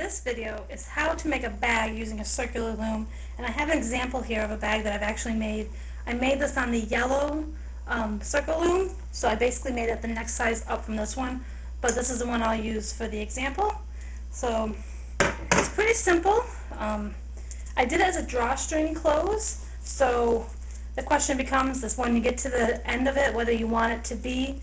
This video is how to make a bag using a circular loom, and I have an example here of a bag that I've actually made. I made this on the yellow circle loom, so I basically made it the next size up from this one, but this is the one I'll use for the example. So it's pretty simple. I did it as a drawstring close, so the question becomes is when you get to the end of it, whether you want it to be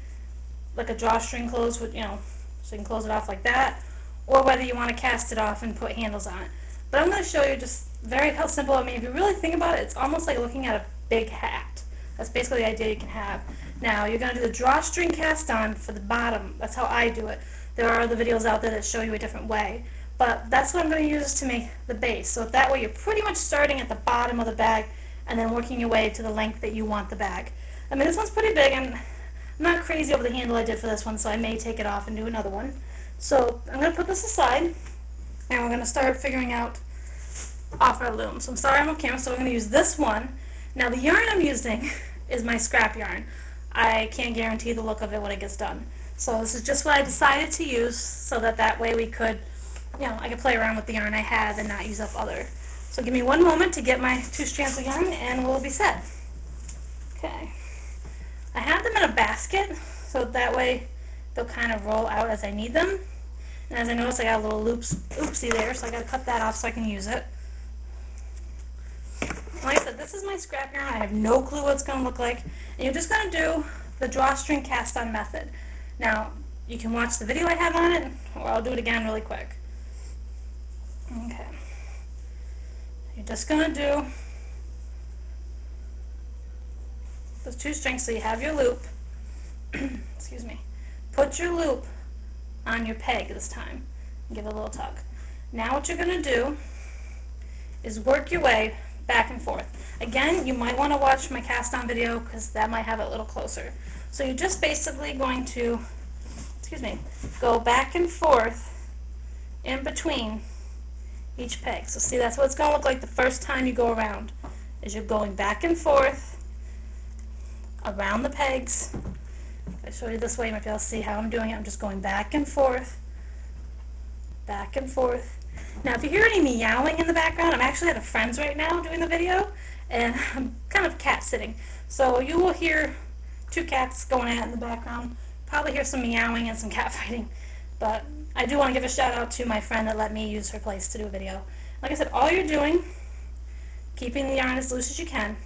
like a drawstring close with, so you can close it off like that, or whether you want to cast it off and put handles on it. But I'm going to show you just how simple. I mean, if you really think about it, it's almost like looking at a big hat. That's basically the idea you can have. Now, you're going to do the drawstring cast on for the bottom. That's how I do it. There are other videos out there that show you a different way. But that's what I'm going to use to make the base. So that way you're pretty much starting at the bottom of the bag and then working your way to the length that you want the bag. I mean, this one's pretty big, and I'm not crazy over the handle I did for this one, so I may take it off and do another one. So I'm going to put this aside, and we're going to start figuring out off our loom. So I'm sorry I'm off camera, so we're going to use this one. Now the yarn I'm using is my scrap yarn. I can't guarantee the look of it when it gets done. So this is just what I decided to use so that way we could, I could play around with the yarn I have and not use up other. So give me one moment to get my 2 strands of yarn and we'll be set. Okay. I have them in a basket, so that way they'll kind of roll out as I need them. And as I notice, I got a little oopsie there, so I got to cut that off so I can use it. Like I said, this is my scrap yarn. I have no clue what it's going to look like. And you're just going to do the drawstring cast on method. Now, you can watch the video I have on it, or I'll do it again really quick. Okay. You're just going to do those 2 strings, so you have your loop. Excuse me. Put your loop on your peg this time. Give it a little tug. Now what you're going to do is work your way back and forth. Again, you might want to watch my cast on video because that might have it a little closer. So you're just basically going to, go back and forth in between each peg. So see, that's what it's going to look like the first time you go around, is you're going back and forth around the pegs. If I show you this way, you might be able to see how I'm doing it. I'm just going back and forth, back and forth. Now, if you hear any meowing in the background, I'm actually at a friend's right now doing the video, and I'm kind of cat sitting. So you will hear 2 cats going at it in the background. Probably hear some meowing and some cat fighting. But I do want to give a shout out to my friend that let me use her place to do a video. Like I said, all you're doing, keeping the yarn as loose as you can,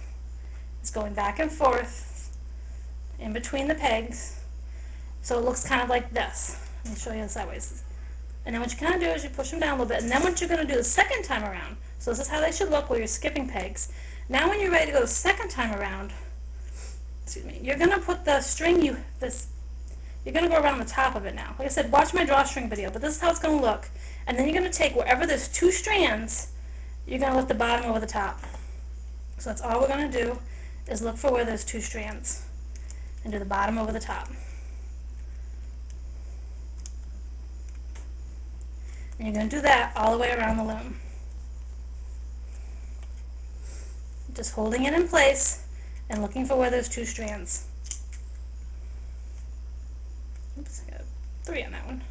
is going back and forth in between the pegs, so it looks kind of like this. Let me show you the sideways. And then what you kind of do is you push them down a little bit, and then what you're going to do the second time around, so this is how they should look where you're skipping pegs. Now when you're ready to go the second time around, you're going to put the string, you're going to go around the top of it now. Like I said, watch my drawstring video, but this is how it's going to look. And then you're going to take wherever there's 2 strands, you're going to lift the bottom over the top. So that's all we're going to do, is look for where there's 2 strands and do the bottom over the top. And you're going to do that all the way around the loom. Just holding it in place and looking for where there's 2 strands. Oops, I got 3 on that one.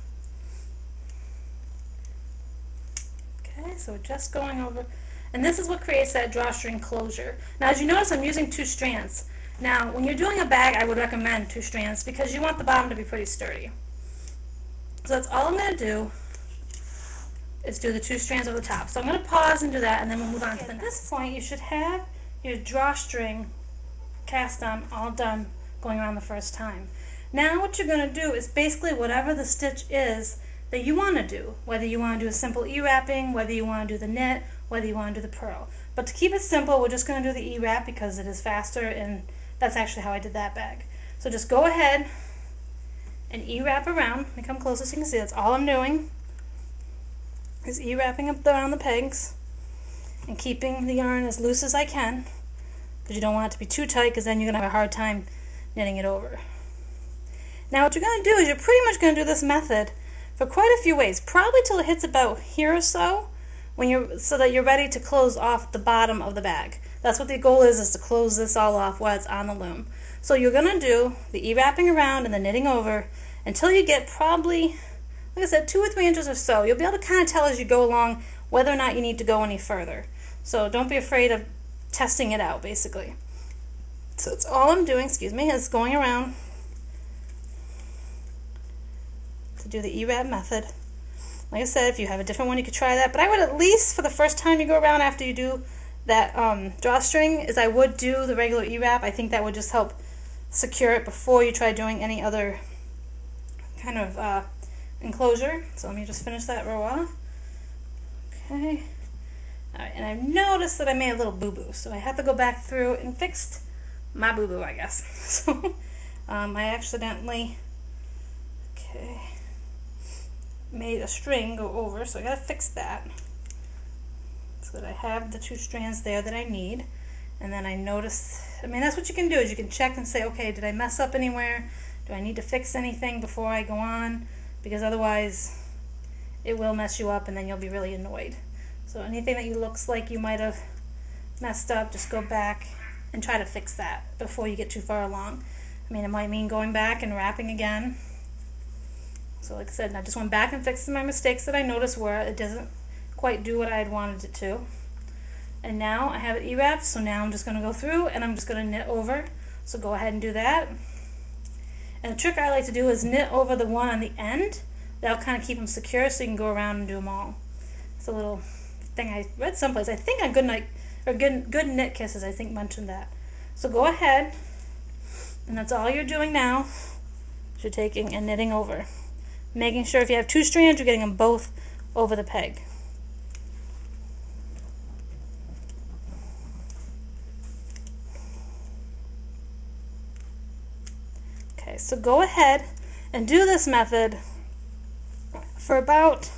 Okay, so we're just going over, and this is what creates that drawstring closure. Now, as you notice, I'm using 2 strands. Now, when you're doing a bag, I would recommend 2 strands because you want the bottom to be pretty sturdy. So that's all I'm going to do, is do the 2 strands over the top. So I'm going to pause and do that, and then we'll move on to the next. At this point, you should have your drawstring cast on all done going around the first time. Now what you're going to do is basically whatever the stitch is that you want to do, whether you want to do a simple E-wrapping, whether you want to do the knit, whether you want to do the purl. But to keep it simple, we're just going to do the E-wrap because it is faster, and that's actually how I did that bag. So just go ahead and E-wrap around. Let me come closer so you can see that's all I'm doing, is E-wrapping up around the pegs and keeping the yarn as loose as I can, because you don't want it to be too tight because then you're going to have a hard time knitting it over. Now what you're going to do is you're pretty much going to do this method for quite a few ways, probably till it hits about here or so, so that you're ready to close off the bottom of the bag. That's what the goal is to close this all off while it's on the loom. So you're going to do the E-wrapping around and the knitting over until you get probably like I said, 2 or 3 inches or so. You'll be able to kind of tell as you go along whether or not you need to go any further. So don't be afraid of testing it out, basically. So it's all I'm doing, is going around to do the E-wrap method. Like I said, if you have a different one, you could try that. But I would at least, for the first time you go around after you do that drawstring, is I would do the regular E-wrap. I think that would just help secure it before you try doing any other kind of enclosure. So let me just finish that row off. Okay. Alright, and I've noticed that I made a little boo-boo, so I have to go back through and fix my boo-boo, I guess. So I accidentally made a string go over, so I gotta fix that so that I have the 2 strands there that I need. And then I notice, that's what you can do, is you can check and say, okay, did I mess up anywhere? Do I need to fix anything before I go on? Because otherwise it will mess you up and then you'll be really annoyed. So anything that you looks like you might have messed up, just go back and try to fix that before you get too far along. It might mean going back and wrapping again. So like I said, I just went back and fixed my mistakes that I noticed where it doesn't quite do what I had wanted it to. And now I have it E-wrapped, so now I'm just going to go through and I'm just going to knit over. So go ahead and do that. And the trick I like to do is knit over the one on the end. That'll kind of keep them secure so you can go around and do them all. It's a little thing I read someplace. I think on Good Knit Kisses, I think mentioned that. So go ahead, and that's all you're doing now. You're taking and knitting over. Making sure if you have 2 strands, you're getting them both over the peg. Okay, so go ahead and do this method for about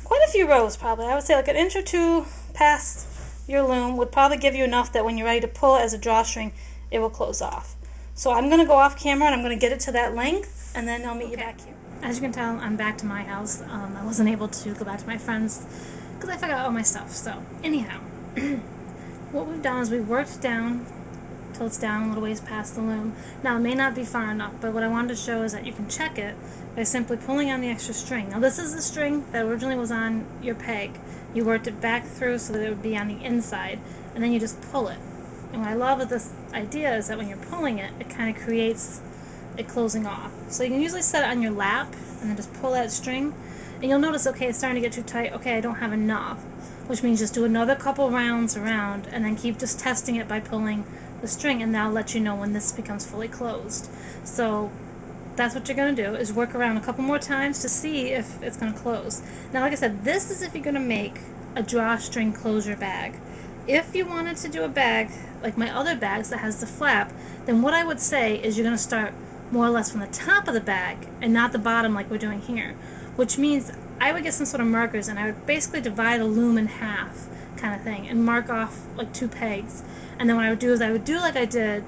quite a few rows, probably. I would say like an inch or 2 past your loom would probably give you enough that when you're ready to pull as a drawstring, it will close off. So I'm going to go off camera and I'm going to get it to that length, and then I'll meet you back here. As you can tell, I'm back to my house. I wasn't able to go back to my friends because I forgot all my stuff. So anyhow, what we've done is we've worked down till it's down a little ways past the loom. Now it may not be far enough, but what I wanted to show is that you can check it by simply pulling on the extra string. Now this is the string that originally was on your peg. You worked it back through so that it would be on the inside, and then you just pull it. And what I love with this idea is that when you're pulling it, it kind of creates it closing off. So you can usually set it on your lap and then just pull that string, and you'll notice, okay, it's starting to get too tight. Okay, I don't have enough, which means just do another couple rounds around and then keep just testing it by pulling the string, and that'll let you know when this becomes fully closed. So that's what you're going to do, is work around a couple more times to see if it's going to close. Now, like I said, this is if you're going to make a drawstring closure bag. If you wanted to do a bag like my other bags that has the flap, then what I would say is you're going to start more or less from the top of the bag and not the bottom like we're doing here, which means I would get some sort of markers and I would basically divide a loom in half kind of thing and mark off like 2 pegs. And then what I would do is I would do like I did,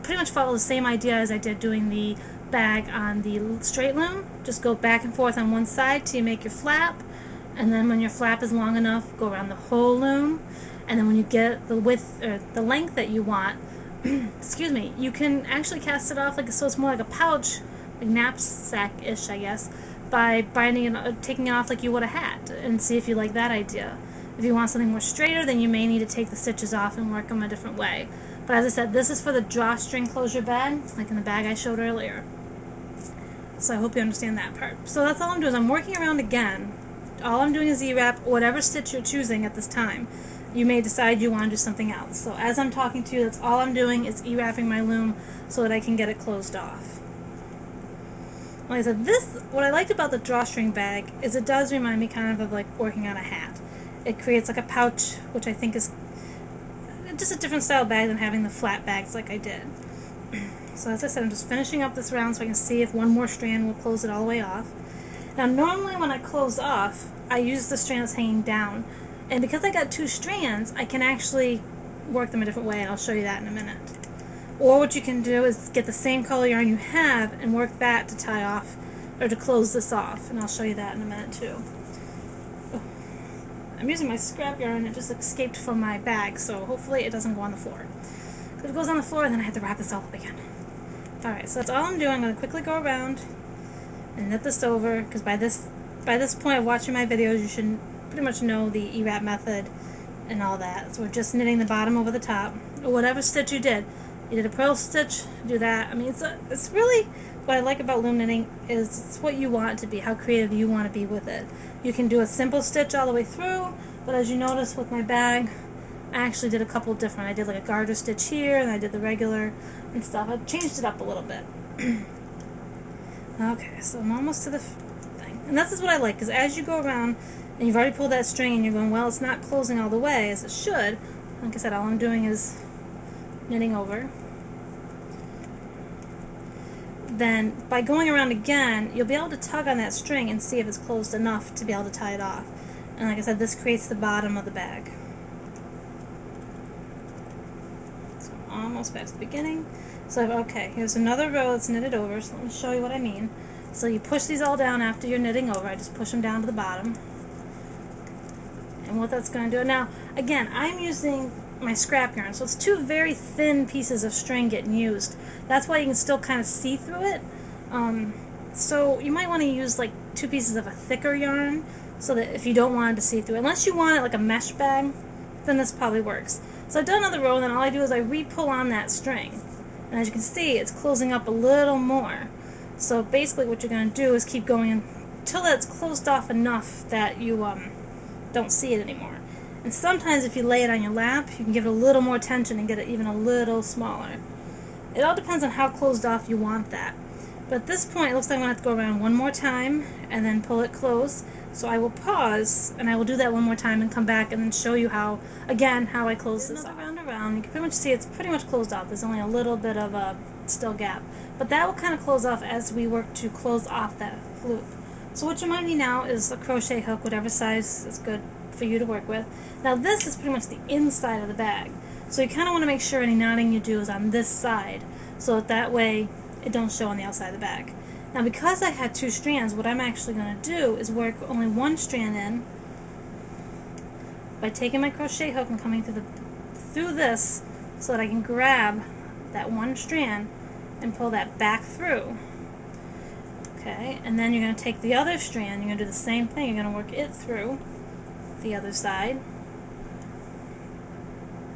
pretty much follow the same idea as I did doing the bag on the straight loom. Just go back and forth on one side till you make your flap, and then when your flap is long enough, go around the whole loom, and then when you get the width or the length that you want, excuse me, you can actually cast it off like so it's more like a pouch, like knapsack-ish, I guess, by binding it, taking it off like you would a hat, and see if you like that idea. If you want something more straighter, then you may need to take the stitches off and work them a different way. But as I said, this is for the drawstring closure bag, like in the bag I showed earlier. So I hope you understand that part. So that's all I'm doing is I'm working around again. All I'm doing is E-wrap, whatever stitch you're choosing at this time. You may decide you want to do something else. So as I'm talking to you, that's all I'm doing is E-wrapping my loom so that I can get it closed off. Like I said, what I liked about the drawstring bag is it does remind me kind of like working on a hat. It creates like a pouch, which I think is just a different style bag than having the flat bags like I did. So as I said, I'm just finishing up this round so I can see if one more strand will close it all the way off. Now normally when I close off, I use the strands hanging down. And because I got 2 strands, I can actually work them a different way, and I'll show you that in a minute. Or what you can do is get the same color yarn you have and work that to tie off, or to close this off, and I'll show you that in a minute too. I'm using my scrap yarn, it just escaped from my bag, so hopefully it doesn't go on the floor. If it goes on the floor, then I have to wrap this all up again. Alright, so that's all I'm doing. I'm going to quickly go around and knit this over, because by this point of watching my videos, you should pretty much know the E-wrap method and all that. So we're just knitting the bottom over the top, or whatever stitch you did. You did a purl stitch, do that. I mean, it's really, what I like about loom knitting is it's what you want it to be, how creative you want to be with it. You can do a simple stitch all the way through, but as you notice with my bag, I actually did a couple different. I did like a garter stitch here, and I did the regular and stuff. I changed it up a little bit. Okay, so I'm almost to the thing. And this is what I like, because as you go around, and you've already pulled that string, and you're going, well, it's not closing all the way as it should. Like I said, all I'm doing is knitting over. Then by going around again, you'll be able to tug on that string and see if it's closed enough to be able to tie it off. And like I said, this creates the bottom of the bag. So I'm almost back to the beginning. So okay, here's another row that's knitted over, so let me show you what I mean. So you push these all down after you're knitting over. I just push them down to the bottom. And what that's going to do, now again, I'm using my scrap yarn, so it's two very thin pieces of string getting used. That's why you can still kind of see through it. So you might want to use like 2 pieces of a thicker yarn, so that if you don't want it to see through, unless you want it like a mesh bag, then this probably works. So I've done another row, and then all I do is I re-pull on that string, and as you can see, it's closing up a little more. So basically what you're going to do is keep going until it's closed off enough that you don't see it anymore. And sometimes if you lay it on your lap, you can give it a little more tension and get it even a little smaller. It all depends on how closed off you want that. But at this point, it looks like I'm going to have to go around one more time and then pull it close. So I will pause, and I will do that one more time and come back and then show you how, again, how I close this off. Around, you can pretty much see it's pretty much closed off. There's only a little bit of a still gap. But that will kind of close off as we work to close off that loop. So what you might need now is a crochet hook, whatever size is good for you to work with. Now this is pretty much the inside of the bag, so you kind of want to make sure any knotting you do is on this side, so that way it don't show on the outside of the bag. Now because I had 2 strands, what I'm actually going to do is work only 1 strand in by taking my crochet hook and coming through this so that I can grab that 1 strand and pull that back through. Okay, and then you're going to take the other strand, you're going to do the same thing, you're going to work it through the other side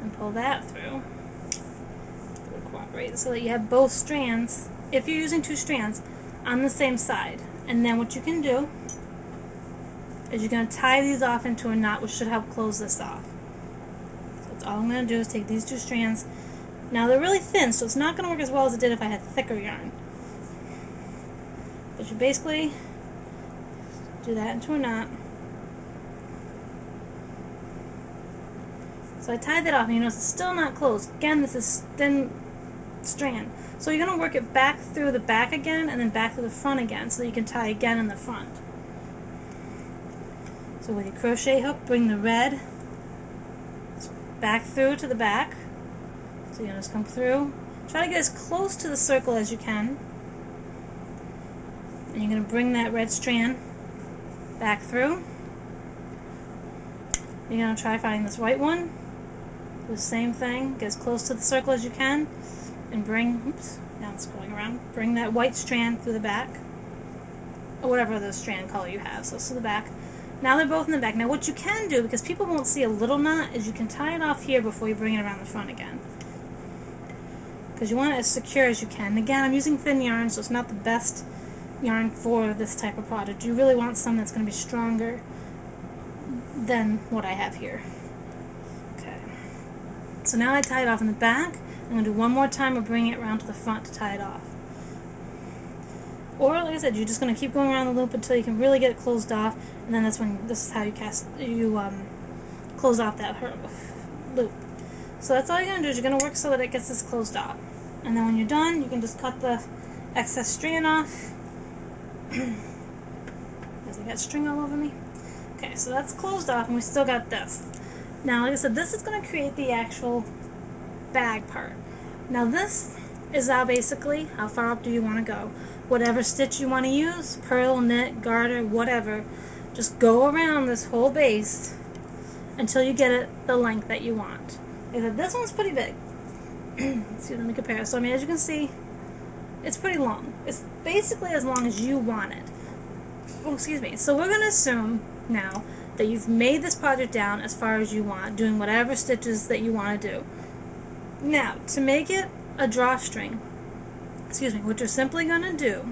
and pull that through. Cooperate so that you have both strands, if you're using 2 strands, on the same side. And then what you can do is you're going to tie these off into a knot, which should help close this off. So that's all I'm going to do is take these 2 strands. Now they're really thin, so it's not going to work as well as it did if I had thicker yarn. But you basically do that into a knot. So I tied that off, and you notice it's still not closed. Again, this is thin strand. So you're going to work it back through the back again, and then back through the front again, so that you can tie again in the front. So with your crochet hook, bring the red back through to the back. So you're going to just come through. Try to get as close to the circle as you can. And you're going to bring that red strand back through. You're going to try finding this white one. Do the same thing. Get as close to the circle as you can. And bring, oops, now it's going around. Bring that white strand through the back. Or whatever the strand color you have. So it's to the back. Now they're both in the back. Now what you can do, because people won't see a little knot, is you can tie it off here before you bring it around the front again. Because you want it as secure as you can. And again, I'm using thin yarn, so it's not the best yarn for this type of product. You really want some that's going to be stronger than what I have here. Okay. So now I tie it off in the back. I'm going to do one more time of bringing it around to the front to tie it off. Or, like I said, you're just going to keep going around the loop until you can really get it closed off, and then that's when, this is how you close off that loop. So that's all you're going to do is you're going to work so that it gets this closed off. And then when you're done, you can just cut the excess strand off. Because I got string all over me. Okay, so that's closed off, and we still got this. Now, like I said, this is going to create the actual bag part. Now this is now basically how far up do you want to go. Whatever stitch you want to use, purl, knit, garter, whatever, just go around this whole base until you get it the length that you want. Like I said, this one's pretty big. Let's see, let me compare. So I mean, as you can see, it's pretty long. It's basically as long as you want it. Oh, excuse me. So we're going to assume now that you've made this project down as far as you want, doing whatever stitches that you want to do. Now, to make it a drawstring, excuse me, what you're simply going to do,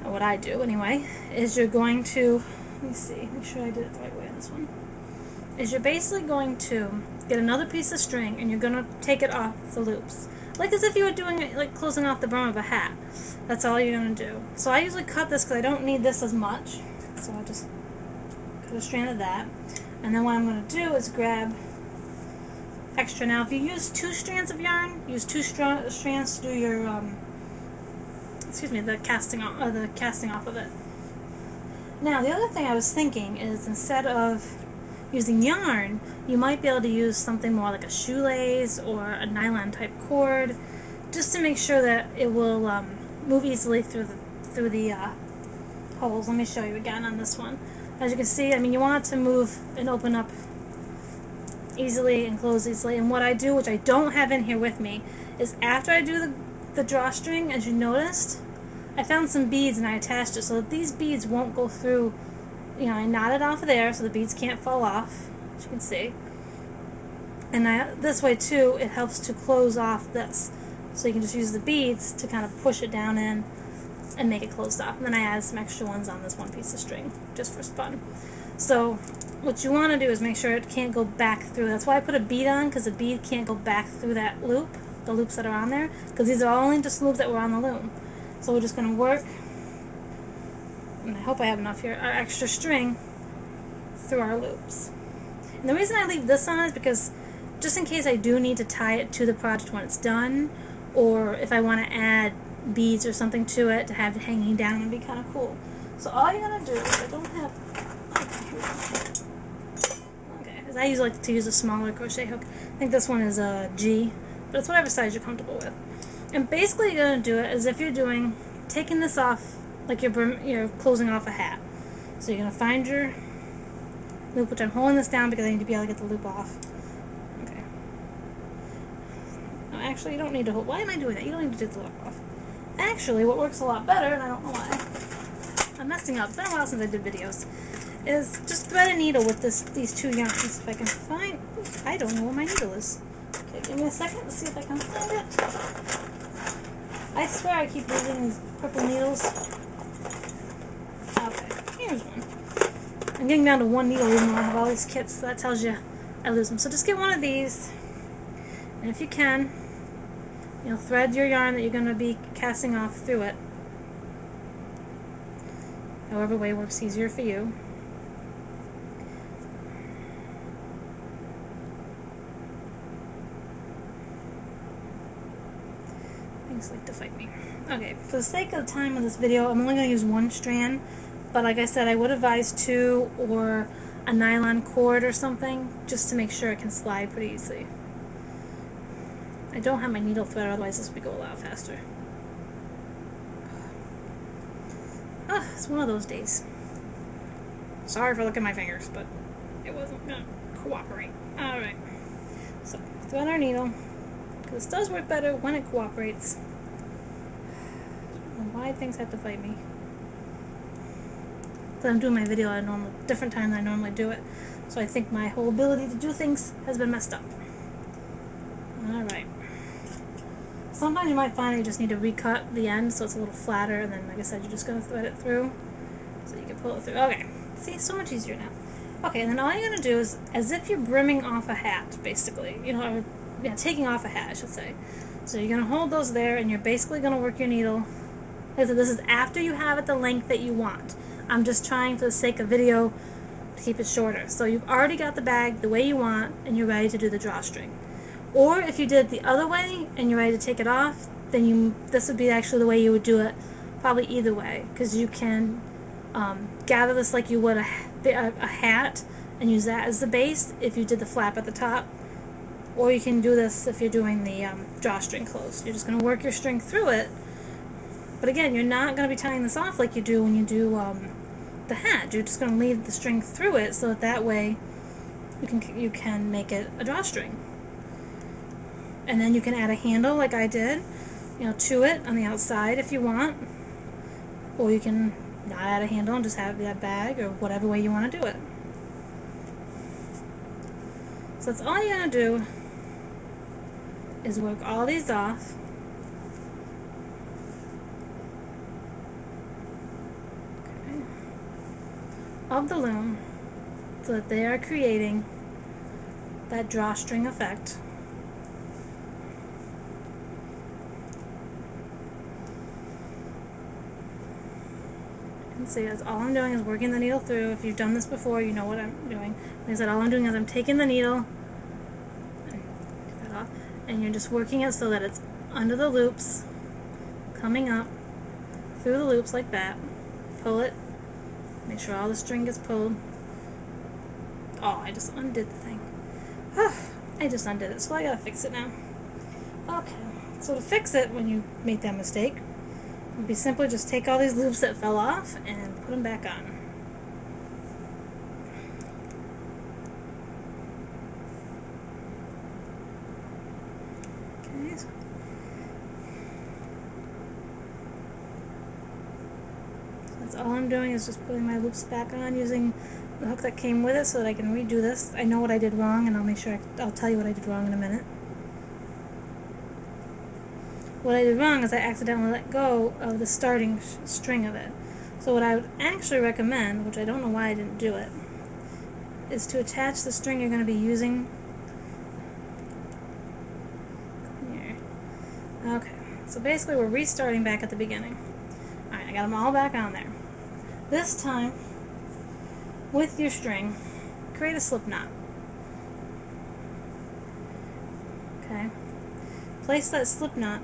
or what I do anyway, is you're going to, let me see, make sure I did it the right way on this one, is you're basically going to get another piece of string and you're going to take it off the loops. Like as if you were doing it, like closing off the brim of a hat. That's all you're going to do. So I usually cut this because I don't need this as much. So I'll just cut a strand of that. And then what I'm going to do is grab extra. Now if you use 2 strands of yarn, use 2 strands to do your, excuse me, the casting off of it. Now the other thing I was thinking is instead of using yarn, you might be able to use something more like a shoelace or a nylon type cord, just to make sure that it will move easily through the holes. Let me show you again on this one. As you can see, I mean, you want it to move and open up easily and close easily. And what I do, which I don't have in here with me, is after I do the drawstring, as you noticed, I found some beads and I attached it so that these beads won't go through. You know, I knotted off of there so the beads can't fall off, as you can see. And this way too, it helps to close off this. So you can just use the beads to kind of push it down in and make it closed off. And then I added some extra ones on this one piece of string, just for fun. So what you want to do is make sure it can't go back through. That's why I put a bead on, because the bead can't go back through that loop, the loops that are on there, because these are only just loops that were on the loom. So we're just going to work, and I hope I have enough here, our extra string through our loops. And the reason I leave this on is because just in case I do need to tie it to the project when it's done, or if I want to add beads or something to it to have it hanging down, it would be kind of cool. So all you're going to do is, I don't have, okay, because I usually like to use a smaller crochet hook. I think this one is a G, but it's whatever size you're comfortable with. And basically you're going to do it as if you're taking this off like you're closing off a hat. So you're going to find your loop, which I'm holding this down because I need to be able to get the loop off. Okay. No, actually, you don't need to hold. Why am I doing that? You don't need to take the loop off. Actually, what works a lot better, and I don't know why, I'm messing up. It's been a while since I did videos, is just thread a needle with these 2 yarns. If I can find, I don't know where my needle is. Okay, give me a second to see if I can find it. I swear I keep losing these purple needles. Okay, here's one. I'm getting down to 1 needle even though I have all these kits, so that tells you I lose them. So just get one of these, and if you can, thread your yarn that you're going to be casting off through it. However way works easier for you. Things like to fight me. Okay, for the sake of the time of this video, I'm only going to use 1 strand, but like I said, I would advise 2 or a nylon cord or something, just to make sure it can slide pretty easily. I don't have my needle thread, otherwise this would go a lot faster. Ah, it's one of those days. Sorry for looking at my fingers, but it wasn't going to cooperate. Alright, so thread our needle, because this does work better when it cooperates. Why things have to fight me. But I'm doing my video at a different time than I normally do it, so I think my whole ability to do things has been messed up. Alright. Sometimes you might find that you just need to recut the end so it's a little flatter, and then like I said, you're just going to thread it through so you can pull it through. Okay, see, so much easier now. Okay, and then all you're going to do is as if you're brimming off a hat, basically. Or, yeah, taking off a hat, I should say. So you're going to hold those there, and you're basically going to work your needle. Like I said, this is after you have it the length that you want. I'm just trying, for the sake of video, to keep it shorter. So you've already got the bag the way you want, and you're ready to do the drawstring. Or if you did it the other way, and you're ready to take it off, then this would be actually the way you would do it, probably either way. Because you can gather this like you would a hat, and use that as the base if you did the flap at the top. Or you can do this if you're doing the drawstring close. You're just going to work your string through it. But again, you're not going to be tying this off like you do when you do the hat. You're just going to leave the string through it so that way you can make it a drawstring. And then you can add a handle like I did, to it on the outside if you want, or you can not add a handle and just have that bag, or whatever way you want to do it. So that's all you're going to do is work all these off. Okay. Of the loom, so that they are creating that drawstring effect. See, that's all I'm doing is working the needle through. If you've done this before, you know what I'm doing. Like I said, all I'm doing is I'm taking the needle, and you're just working it so that it's under the loops, coming up through the loops like that. Pull it, make sure all the string gets pulled. Oh, I just undid the thing. I just undid it, so I gotta fix it now. Okay, so to fix it when you make that mistake, would be simply just take all these loops that fell off and put them back on. Okay. So that's all I'm doing is just putting my loops back on using the hook that came with it so that I can redo this. I know what I did wrong, and I'll make sure I'll tell you what I did wrong in a minute. What I did wrong is I accidentally let go of the starting string of it. So what I would actually recommend, which I don't know why I didn't do it, is to attach the string you're going to be using here. Okay, so basically we're restarting back at the beginning. Alright, I got them all back on there. This time, with your string, create a slip knot. Okay, place that slip knot.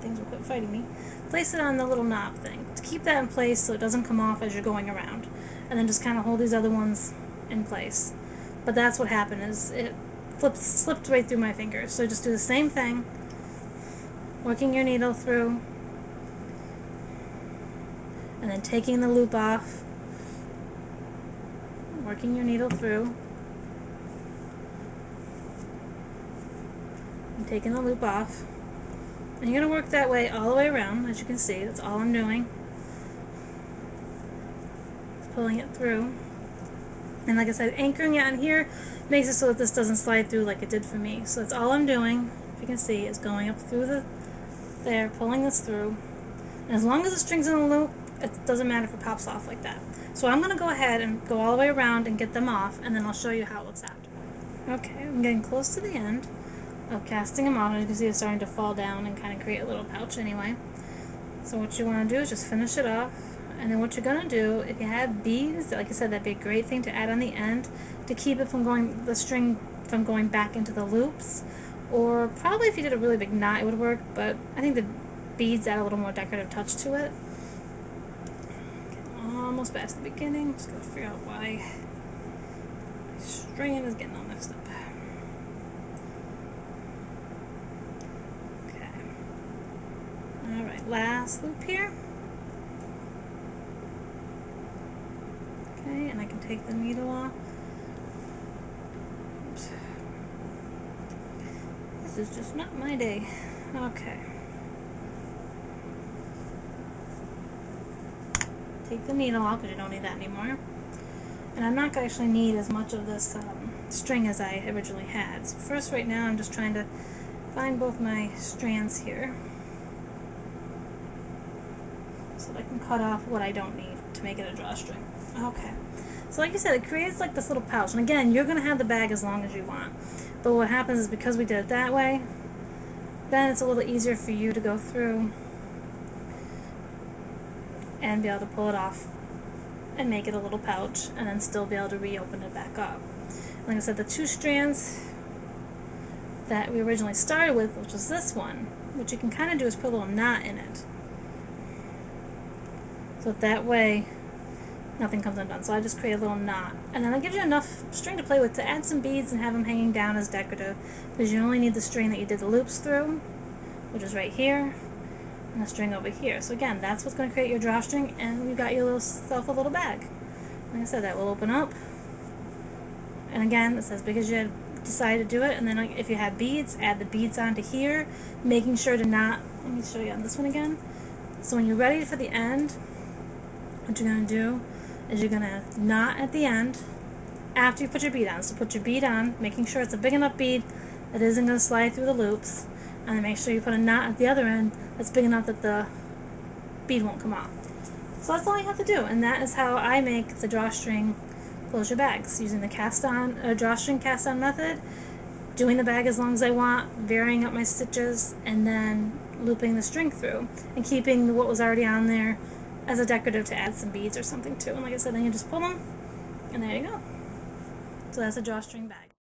Things will quit fighting me. Place it on the little knob thing to keep that in place so it doesn't come off as you're going around, and then just kind of hold these other ones in place. But that's what happened, is it slipped right through my fingers. So just do the same thing, working your needle through, and then taking the loop off, working your needle through, and taking the loop off. And you're going to work that way all the way around, as you can see. That's all I'm doing. Just pulling it through. And like I said, anchoring it on here makes it so that this doesn't slide through like it did for me. So that's all I'm doing, if you can see, is going up through there, pulling this through. And as long as the string's in the loop, it doesn't matter if it pops off like that. So I'm going to go ahead and go all the way around and get them off, and then I'll show you how it looks after. Okay, I'm getting close to the end of casting them off, and you can see it's starting to fall down and kind of create a little pouch anyway. So what you want to do is just finish it off, and then what you're going to do, if you have beads, like I said, that'd be a great thing to add on the end to keep it from going, the string from going back into the loops, or probably if you did a really big knot it would work, but I think the beads add a little more decorative touch to it. Okay, almost past the beginning, just gotta figure out why my string is getting all mixed up. Alright, last loop here. Okay, and I can take the needle off. Oops. This is just not my day. Okay. Take the needle off because you don't need that anymore. And I'm not going to actually need as much of this string as I originally had. So first, right now, I'm just trying to find both my strands here, so that I can cut off what I don't need to make it a drawstring. Okay. So like I said, it creates like this little pouch. And again, you're going to have the bag as long as you want. But what happens is because we did it that way, then it's a little easier for you to go through and be able to pull it off and make it a little pouch, and then still be able to reopen it back up. Like I said, the two strands that we originally started with, which was this one, what you can kind of do is put a little knot in it. So that way, nothing comes undone. So I just create a little knot. And then that gives you enough string to play with to add some beads and have them hanging down as decorative, because you only need the string that you did the loops through, which is right here, and the string over here. So again, that's what's going to create your drawstring, and you've got yourself a little bag. Like I said, that will open up. And again, it's as big as you decide to do it. And then if you have beads, add the beads onto here, making sure to not, let me show you on this one again. So when you're ready for the end, what you're going to do is you're going to knot at the end after you put your bead on. So put your bead on, making sure it's a big enough bead that isn't going to slide through the loops, and then make sure you put a knot at the other end that's big enough that the bead won't come off. So that's all you have to do, and that is how I make the drawstring closure bags, using the drawstring cast-on method, doing the bag as long as I want, varying up my stitches, and then looping the string through, and keeping what was already on there as a decorative to add some beads or something too. And like I said, then you just pull them, and there you go. So that's a drawstring bag.